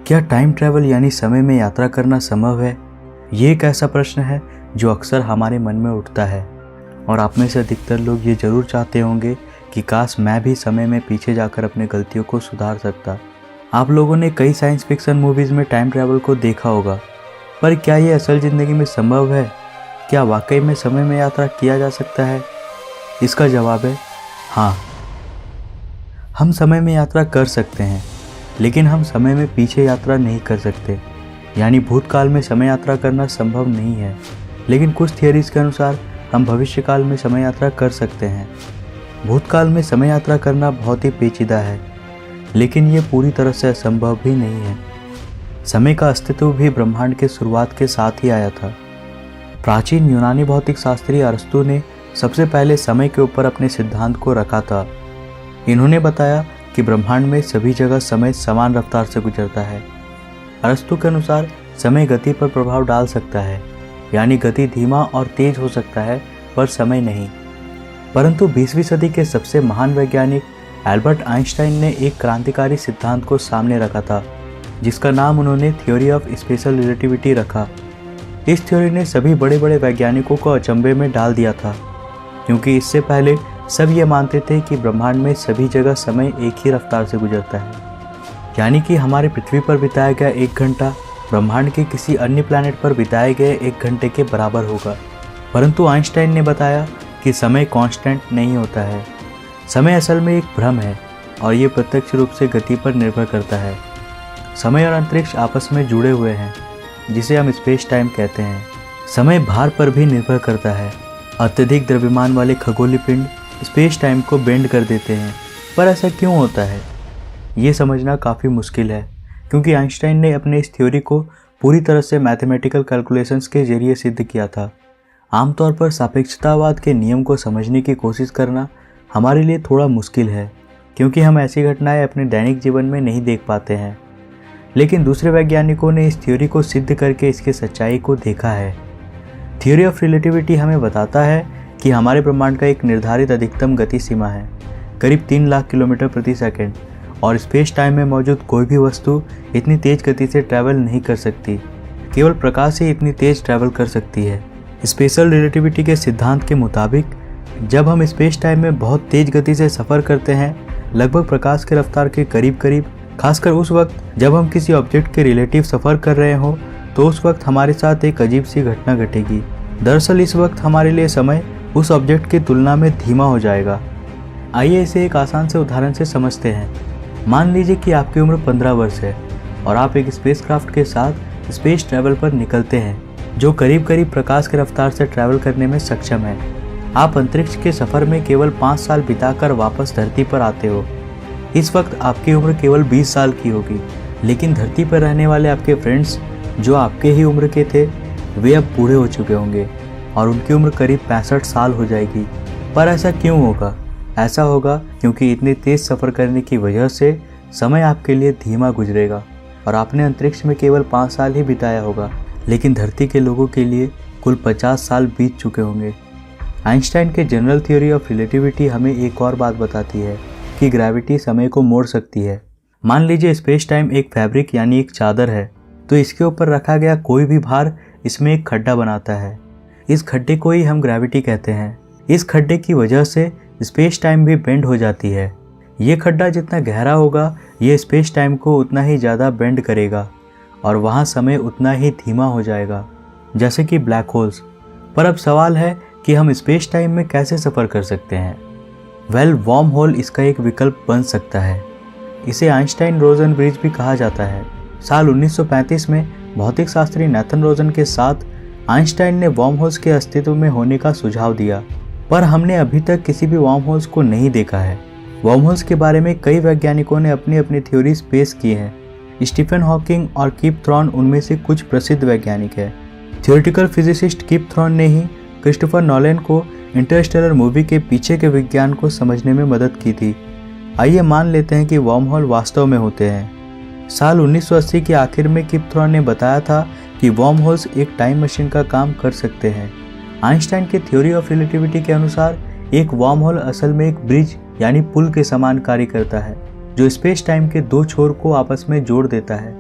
क्या time travel यानी समय में यात्रा करना संभव है? ये एक ऐसा प्रश्न है जो अक्सर हमारे मन में उठता है और आप में से अधिकतर लोग ये ज़रूर चाहते होंगे कि काश मैं भी समय में पीछे जाकर अपनी गलतियों को सुधार सकता। आप लोगों ने कई साइंस फिक्शन मूवीज़ में टाइम ट्रैवल को देखा होगा, पर क्या ये असल ज़िंदगी में संभव है? क्या वाकई में समय में यात्रा किया जा सकता है? इसका जवाब है हाँ। हम समय में यात्रा कर सकते हैं, लेकिन हम समय में पीछे यात्रा नहीं कर सकते। यानी भूतकाल में समय यात्रा करना संभव नहीं है, लेकिन कुछ थियरीज के अनुसार हम भविष्यकाल में समय यात्रा कर सकते हैं। भूतकाल में समय यात्रा करना बहुत ही पेचीदा है, लेकिन ये पूरी तरह से असंभव भी नहीं है। समय का अस्तित्व भी ब्रह्मांड के शुरुआत के साथ ही आया था। प्राचीन यूनानी भौतिक शास्त्री अरस्तु ने सबसे पहले समय के ऊपर अपने सिद्धांत को रखा था। इन्होंने बताया कि ब्रह्मांड में सभी जगह समय समान रफ्तार से गुजरता है। अरस्तु के अनुसार समय गति पर प्रभाव डाल सकता है, यानी गति धीमा और तेज हो सकता है पर समय नहीं। परंतु 20वीं सदी के सबसे महान वैज्ञानिक एल्बर्ट आइंस्टाइन ने एक क्रांतिकारी सिद्धांत को सामने रखा था, जिसका नाम उन्होंने थ्योरी ऑफ स्पेशल रिलेटिविटी रखा। इस थ्योरी ने सभी बड़े बड़े वैज्ञानिकों को अचंभे में डाल दिया था, क्योंकि इससे पहले सब ये मानते थे कि ब्रह्मांड में सभी जगह समय एक ही रफ्तार से गुजरता है, यानी कि हमारे पृथ्वी पर बिताया गया 1 घंटा ब्रह्मांड के किसी अन्य प्लैनेट पर बिताए गए 1 घंटे के बराबर होगा। परंतु आइंस्टाइन ने बताया कि समय कांस्टेंट नहीं होता है। समय असल में एक भ्रम है और ये प्रत्यक्ष रूप से गति पर निर्भर करता है। समय और अंतरिक्ष आपस में जुड़े हुए हैं, जिसे हम स्पेस टाइम कहते हैं। समय भार पर भी निर्भर करता है। अत्यधिक द्रव्यमान वाले खगोलीय पिंड स्पेस टाइम को बेंड कर देते हैं, पर ऐसा क्यों होता है ये समझना काफ़ी मुश्किल है, क्योंकि आइंस्टाइन ने अपने इस थ्योरी को पूरी तरह से मैथमेटिकल कैलकुलेशंस के जरिए सिद्ध किया था। आमतौर पर सापेक्षतावाद के नियम को समझने की कोशिश करना हमारे लिए थोड़ा मुश्किल है, क्योंकि हम ऐसी घटनाएं अपने दैनिक जीवन में नहीं देख पाते हैं। लेकिन दूसरे वैज्ञानिकों ने इस थ्योरी को सिद्ध करके इसकी सच्चाई को देखा है। थ्योरी ऑफ रिलेटिविटी हमें बताता है कि हमारे ब्रह्मांड का एक निर्धारित अधिकतम गति सीमा है, करीब 3 लाख किलोमीटर प्रति सेकंड, और स्पेस टाइम में मौजूद कोई भी वस्तु इतनी तेज गति से ट्रैवल नहीं कर सकती। केवल प्रकाश ही इतनी तेज ट्रैवल कर सकती है। स्पेशल रिलेटिविटी के सिद्धांत के मुताबिक जब हम स्पेस टाइम में बहुत तेज गति से सफ़र करते हैं, लगभग प्रकाश के रफ्तार के करीब करीब, खासकर उस वक्त जब हम किसी ऑब्जेक्ट के रिलेटिव सफ़र कर रहे हों, तो उस वक्त हमारे साथ एक अजीब सी घटना घटेगी। दरअसल इस वक्त हमारे लिए समय उस ऑब्जेक्ट की तुलना में धीमा हो जाएगा। आइए इसे एक आसान से उदाहरण से समझते हैं। मान लीजिए कि आपकी उम्र 15 वर्ष है और आप एक स्पेसक्राफ्ट के साथ स्पेस ट्रैवल पर निकलते हैं, जो करीब करीब प्रकाश की रफ्तार से ट्रैवल करने में सक्षम है। आप अंतरिक्ष के सफ़र में केवल 5 साल बिताकर वापस धरती पर आते हो। इस वक्त आपकी उम्र केवल 20 साल की होगी, लेकिन धरती पर रहने वाले आपके फ्रेंड्स जो आपके ही उम्र के थे, वे अब बूढ़े हो चुके होंगे और उनकी उम्र करीब 65 साल हो जाएगी। पर ऐसा क्यों होगा? ऐसा होगा क्योंकि इतने तेज़ सफ़र करने की वजह से समय आपके लिए धीमा गुजरेगा और आपने अंतरिक्ष में केवल 5 साल ही बिताया होगा, लेकिन धरती के लोगों के लिए कुल 50 साल बीत चुके होंगे। आइंस्टाइन के जनरल थ्योरी ऑफ रिलेटिविटी हमें एक और बात बताती है कि ग्रेविटी समय को मोड़ सकती है। मान लीजिए स्पेस टाइम एक फैब्रिक यानी एक चादर है, तो इसके ऊपर रखा गया कोई भी भार इसमें एक खड्डा बनाता है। इस खड्डे को ही हम ग्रेविटी कहते हैं। इस खड्डे की वजह से स्पेस टाइम भी बेंड हो जाती है। ये खड्डा जितना गहरा होगा, ये स्पेस टाइम को उतना ही ज़्यादा बेंड करेगा और वहाँ समय उतना ही धीमा हो जाएगा, जैसे कि ब्लैक होल्स। पर अब सवाल है कि हम स्पेस टाइम में कैसे सफ़र कर सकते हैं? वार्म होल इसका एक विकल्प बन सकता है। इसे आइंस्टाइन रोजन ब्रिज भी कहा जाता है। साल 1935 में भौतिक शास्त्री नेथन रोजन के साथ आइंस्टाइन ने वार्म होल्स के अस्तित्व में होने का सुझाव दिया, पर हमने अभी तक किसी भी वार्म होल्स को नहीं देखा है। वार्म होल्स के बारे में कई वैज्ञानिकों ने अपनी अपनी थ्योरीज पेश की हैं। स्टीफन हॉकिंग और किप थॉर्न उनमें से कुछ प्रसिद्ध वैज्ञानिक हैं। थियोरेटिकल फिजिसिस्ट किप थॉर्न ने ही क्रिस्टोफर नॉलन को इंटरस्टेलर मूवी के पीछे के विज्ञान को समझने में मदद की थी। आइए मान लेते हैं कि वार्म होल वास्तव में होते हैं। साल 1980 के आखिर में किप थॉर्न ने बताया था कि वार्म होल्स एक टाइम मशीन का काम कर सकते हैं। आइंस्टाइन के थ्योरी ऑफ रिलेटिविटी के अनुसार एक वार्म होल असल में एक ब्रिज यानी पुल के समान कार्य करता है, जो स्पेस टाइम के 2 छोर को आपस में जोड़ देता है।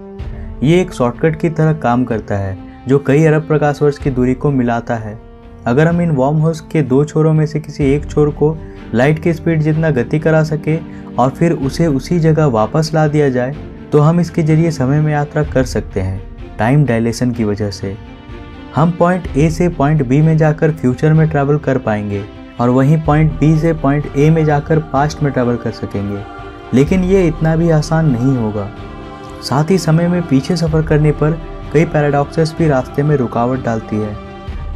ये एक शॉर्टकट की तरह काम करता है जो कई अरब प्रकाश वर्ष की दूरी को मिलाता है। अगर हम इन वर्म होल्स के दो छोरों में से किसी एक छोर को लाइट की स्पीड जितना गति करा सके और फिर उसे उसी जगह वापस ला दिया जाए तो हम इसके जरिए समय में यात्रा कर सकते हैं। टाइम डायलेशन की वजह से हम पॉइंट ए से पॉइंट बी में जाकर फ्यूचर में ट्रैवल कर पाएंगे और वहीं पॉइंट बी से पॉइंट ए में जाकर पास्ट में ट्रैवल कर सकेंगे। लेकिन ये इतना भी आसान नहीं होगा। साथ ही समय में पीछे सफ़र करने पर कई पैराडॉक्सेस भी रास्ते में रुकावट डालती है।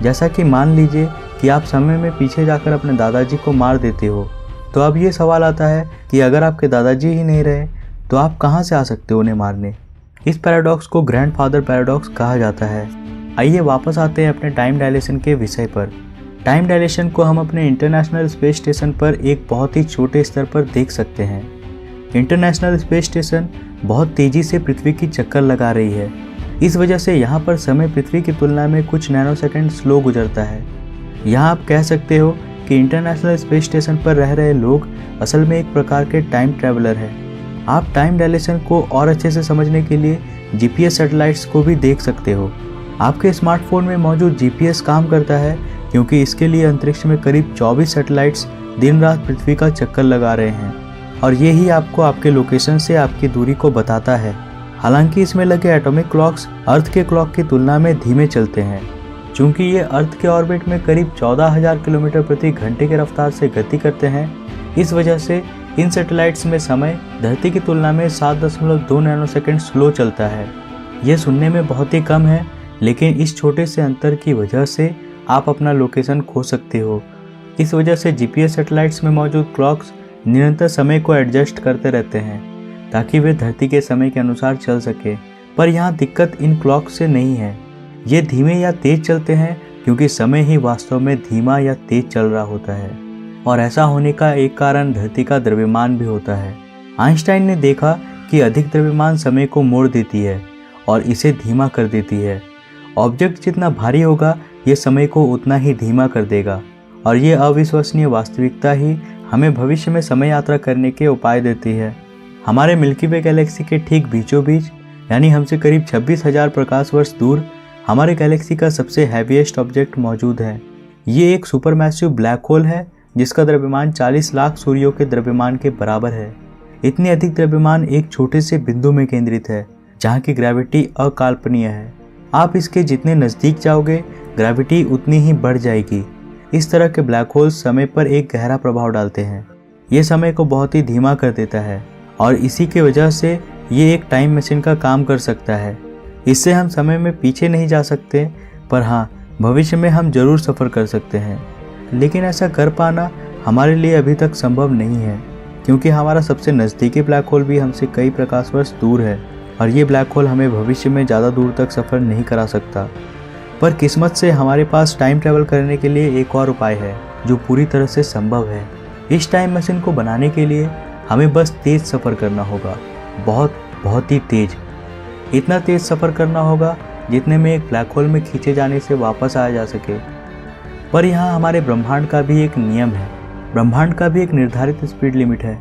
जैसा कि मान लीजिए कि आप समय में पीछे जाकर अपने दादाजी को मार देते हो, तो अब ये सवाल आता है कि अगर आपके दादाजी ही नहीं रहे तो आप कहाँ से आ सकते हो उन्हें मारने। इस पैराडॉक्स को ग्रैंडफादर पैराडॉक्स कहा जाता है। आइए वापस आते हैं अपने टाइम डायलेशन के विषय पर। टाइम डायलेशन को हम अपने इंटरनेशनल स्पेस स्टेशन पर एक बहुत ही छोटे स्तर पर देख सकते हैं। इंटरनेशनल स्पेस स्टेशन बहुत तेज़ी से पृथ्वी की चक्कर लगा रही है। इस वजह से यहाँ पर समय पृथ्वी की तुलना में कुछ नैनोसेकंड स्लो गुजरता है। यहाँ आप कह सकते हो कि इंटरनेशनल स्पेस स्टेशन पर रह रहे लोग असल में एक प्रकार के टाइम ट्रैवलर हैं। आप टाइम डायलेशन को और अच्छे से समझने के लिए जीपीएस सैटेलाइट्स को भी देख सकते हो। आपके स्मार्टफोन में मौजूद जीपीएस काम करता है क्योंकि इसके लिए अंतरिक्ष में करीब 24 सैटेलाइट्स दिन रात पृथ्वी का चक्कर लगा रहे हैं और यही आपको आपके लोकेशन से आपकी दूरी को बताता है। हालांकि इसमें लगे एटॉमिक क्लॉक्स अर्थ के क्लॉक की तुलना में धीमे चलते हैं। चूंकि ये अर्थ के ऑर्बिट में करीब 14,000 किलोमीटर प्रति घंटे की रफ्तार से गति करते हैं, इस वजह से इन सैटेलाइट्स में समय धरती की तुलना में 7.2 नैनोसेकंड स्लो चलता है। यह सुनने में बहुत ही कम है, लेकिन इस छोटे से अंतर की वजह से आप अपना लोकेशन खो सकते हो। इस वजह से जीपीएस सैटेलाइट्स में मौजूद क्लॉक्स निरंतर समय को एडजस्ट करते रहते हैं ताकि वे धरती के समय के अनुसार चल सके। पर यहाँ दिक्कत इन क्लॉक्स से नहीं है। ये धीमे या तेज चलते हैं क्योंकि समय ही वास्तव में धीमा या तेज चल रहा होता है और ऐसा होने का एक कारण धरती का द्रव्यमान भी होता है। आइंस्टाइन ने देखा कि अधिक द्रव्यमान समय को मोड़ देती है और इसे धीमा कर देती है। ऑब्जेक्ट जितना भारी होगा ये समय को उतना ही धीमा कर देगा और ये अविश्वसनीय वास्तविकता ही हमें भविष्य में समय यात्रा करने के उपाय देती है। हमारे मिल्की वे गैलेक्सी के ठीक बीचों बीच यानी हमसे करीब 26,000 प्रकाश वर्ष दूर हमारे गैलेक्सी का सबसे हैवीएस्ट ऑब्जेक्ट मौजूद है। ये एक सुपरमैसिव ब्लैक होल है जिसका द्रव्यमान 40 लाख सूर्यों के द्रव्यमान के बराबर है। इतनी अधिक द्रव्यमान एक छोटे से बिंदु में केंद्रित है जहाँ की ग्रेविटी अकाल्पनीय है। आप इसके जितने नज़दीक जाओगे ग्रेविटी उतनी ही बढ़ जाएगी। इस तरह के ब्लैक होल्स समय पर एक गहरा प्रभाव डालते हैं। ये समय को बहुत ही धीमा कर देता है और इसी की वजह से ये एक टाइम मशीन का काम कर सकता है। इससे हम समय में पीछे नहीं जा सकते, पर हाँ भविष्य में हम जरूर सफ़र कर सकते हैं। लेकिन ऐसा कर पाना हमारे लिए अभी तक संभव नहीं है क्योंकि हमारा सबसे नज़दीकी ब्लैक होल भी हमसे कई प्रकाश वर्ष दूर है और ये ब्लैक होल हमें भविष्य में ज़्यादा दूर तक सफ़र नहीं करा सकता। पर किस्मत से हमारे पास टाइम ट्रैवल करने के लिए एक और उपाय है जो पूरी तरह से संभव है। इस टाइम मशीन को बनाने के लिए हमें बस तेज़ सफ़र करना होगा, बहुत ही तेज़। इतना तेज़ सफ़र करना होगा जितने में एक ब्लैक होल में खींचे जाने से वापस आया जा सके। पर यहाँ हमारे ब्रह्मांड का भी एक नियम है। ब्रह्मांड का भी एक निर्धारित स्पीड लिमिट है।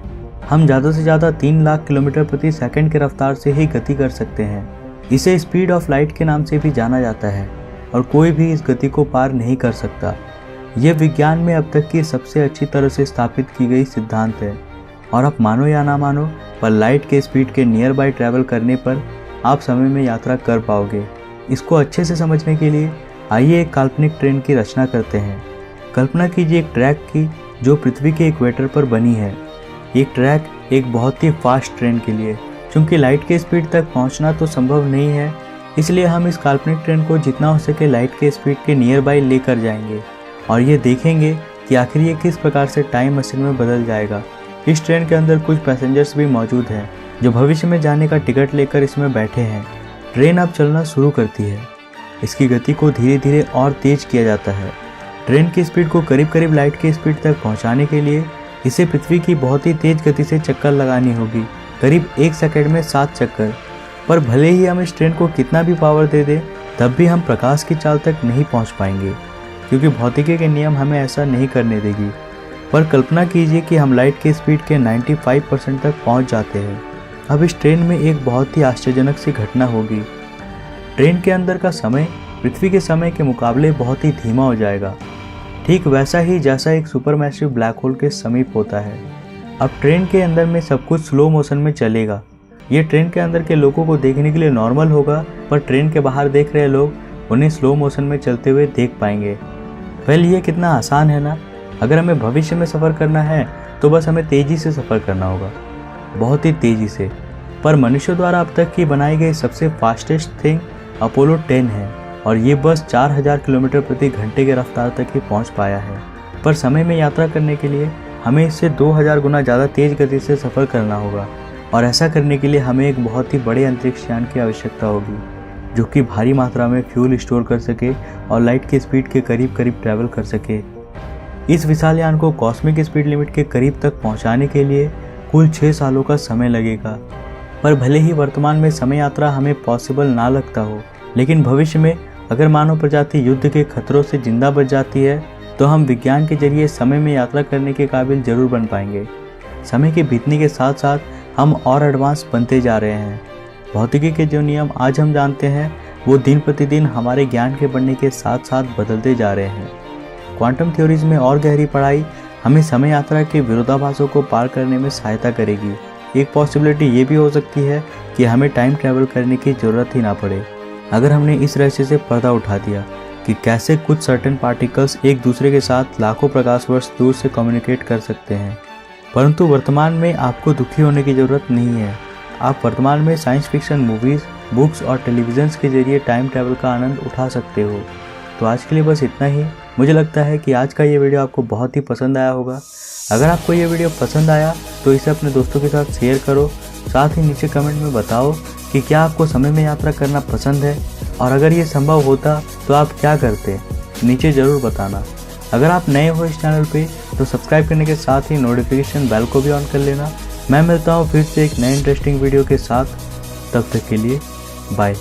हम ज़्यादा से ज़्यादा 3 लाख किलोमीटर प्रति सेकंड की रफ्तार से ही गति कर सकते हैं। इसे स्पीड ऑफ लाइट के नाम से भी जाना जाता है और कोई भी इस गति को पार नहीं कर सकता। यह विज्ञान में अब तक की सबसे अच्छी तरह से स्थापित की गई सिद्धांत है और आप मानो या ना मानो पर लाइट के स्पीड के नियर बाय ट्रैवल करने पर आप समय में यात्रा कर पाओगे। इसको अच्छे से समझने के लिए आइए एक काल्पनिक ट्रेन की रचना करते हैं। कल्पना कीजिए एक ट्रैक की जो पृथ्वी के इक्वेटर पर बनी है। एक ट्रैक एक बहुत ही फास्ट ट्रेन के लिए। चूँकि लाइट के स्पीड तक पहुँचना तो संभव नहीं है, इसलिए हम इस काल्पनिक ट्रेन को जितना हो सके लाइट के स्पीड के नियर बाय लेकर जाएंगे और ये देखेंगे कि आखिर ये किस प्रकार से टाइम मशीन में बदल जाएगा। इस ट्रेन के अंदर कुछ पैसेंजर्स भी मौजूद हैं जो भविष्य में जाने का टिकट लेकर इसमें बैठे हैं। ट्रेन अब चलना शुरू करती है। इसकी गति को धीरे धीरे और तेज किया जाता है। ट्रेन की स्पीड को करीब करीब लाइट की स्पीड तक पहुंचाने के लिए इसे पृथ्वी की बहुत ही तेज गति से चक्कर लगानी होगी, करीब 1 सेकंड में 7 चक्कर। पर भले ही हम इस ट्रेन को कितना भी पावर दे दें, तब भी हम प्रकाश की चाल तक नहीं पहुंच पाएंगे क्योंकि भौतिकी के नियम हमें ऐसा नहीं करने देगी। पर कल्पना कीजिए कि हम लाइट की स्पीड के 95% तक पहुंच जाते हैं अब इस ट्रेन में एक बहुत ही आश्चर्यजनक सी घटना होगी। ट्रेन के अंदर का समय पृथ्वी के समय के मुकाबले बहुत ही धीमा हो जाएगा, ठीक वैसा ही जैसा एक सुपरमैसिव ब्लैक होल के समीप होता है। अब ट्रेन के अंदर में सब कुछ स्लो मोशन में चलेगा। ये ट्रेन के अंदर के लोगों को देखने के लिए नॉर्मल होगा, पर ट्रेन के बाहर देख रहे लोग उन्हें स्लो मोशन में चलते हुए देख पाएंगे। वेल, ये कितना आसान है ना। अगर हमें भविष्य में सफ़र करना है तो बस हमें तेज़ी से सफ़र करना होगा, बहुत ही तेज़ी से। पर मनुष्य द्वारा अब तक की बनाई गई सबसे फास्टेस्ट थिंग अपोलो 10 है, और ये बस 4000 किलोमीटर प्रति घंटे के रफ्तार तक ही पहुंच पाया है। पर समय में यात्रा करने के लिए हमें इससे 2000 गुना ज़्यादा तेज़ गति से सफ़र करना होगा, और ऐसा करने के लिए हमें एक बहुत ही बड़े अंतरिक्ष यान की आवश्यकता होगी, जो कि भारी मात्रा में फ्यूल स्टोर कर सके और लाइट की स्पीड के करीब करीब ट्रैवल कर सके। इस विशाल यान को कॉस्मिक स्पीड लिमिट के करीब तक पहुंचाने के लिए कुल 6 सालों का समय लगेगा। पर भले ही वर्तमान में समय यात्रा हमें पॉसिबल ना लगता हो, लेकिन भविष्य में अगर मानव प्रजाति युद्ध के खतरों से जिंदा बच जाती है तो हम विज्ञान के जरिए समय में यात्रा करने के काबिल जरूर बन पाएंगे। समय के बीतने के साथ साथ हम और एडवांस बनते जा रहे हैं। भौतिकी के जो नियम आज हम जानते हैं वो दिन प्रतिदिन हमारे ज्ञान के बढ़ने के साथ साथ बदलते जा रहे हैं। क्वांटम थ्योरीज में और गहरी पढ़ाई हमें समय यात्रा के विरोधाभासों को पार करने में सहायता करेगी। एक पॉसिबिलिटी ये भी हो सकती है कि हमें टाइम ट्रैवल करने की ज़रूरत ही ना पड़े, अगर हमने इस रहस्य से पर्दा उठा दिया कि कैसे कुछ सर्टेन पार्टिकल्स एक दूसरे के साथ लाखों प्रकाश वर्ष दूर से कम्युनिकेट कर सकते हैं। परंतु वर्तमान में आपको दुखी होने की ज़रूरत नहीं है। आप वर्तमान में साइंस फिक्शन मूवीज़, बुक्स और टेलीविज़न के जरिए टाइम ट्रैवल का आनंद उठा सकते हो। तो आज के लिए बस इतना ही। मुझे लगता है कि आज का ये वीडियो आपको बहुत ही पसंद आया होगा। अगर आपको ये वीडियो पसंद आया तो इसे अपने दोस्तों के साथ शेयर करो। साथ ही नीचे कमेंट में बताओ कि क्या आपको समय में यात्रा करना पसंद है, और अगर ये संभव होता तो आप क्या करते, नीचे ज़रूर बताना। अगर आप नए हो इस चैनल पे तो सब्सक्राइब करने के साथ ही नोटिफिकेशन बेल को भी ऑन कर लेना। मैं मिलता हूँ फिर से एक नए इंटरेस्टिंग वीडियो के साथ। तब तक के लिए बाय।